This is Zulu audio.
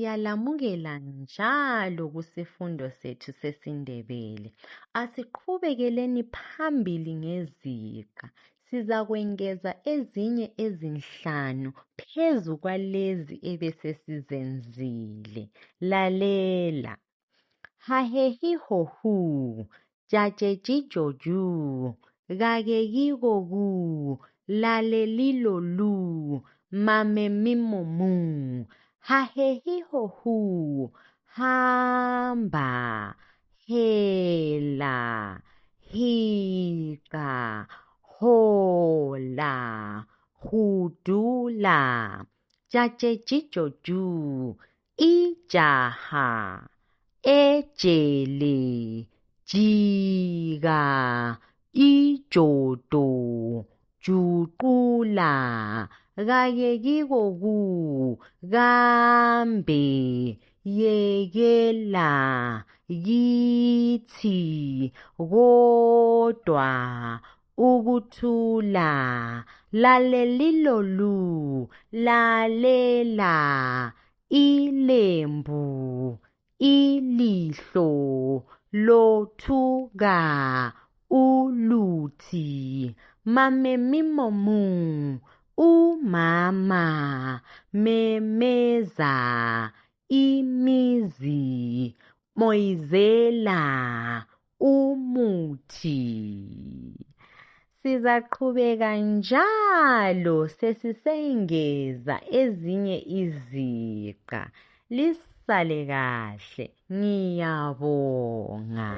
siyalamukela njalo kusifundo sethu sesiNdebele. Asiqhubekeleni phambili ngeziqa. Sizakwengeza ezinye ezinhlanu phezu kwalezi ebesesizenzile. Lalela. Hahehihohu, jajejijoju, gagegikogu, lalelilolu, mamemimomu. Hahehihohu, hamba, hela, hika, hola, hudula, jajejijoju, ijaha, ejele, jika, ijodo, juqula, gagegikogu, gambe, yekela, githi, kodwa, ukuthula, lalelilolu, lalela, ilembu, ilihlo, lothuka, uluthi, mamemimomu, umama, memeza, imizi, moyizela, umuthi. Sizaqhubeka njalo sesisengeza ezinye iziqa. Lisale kahle. Ngiyabonga.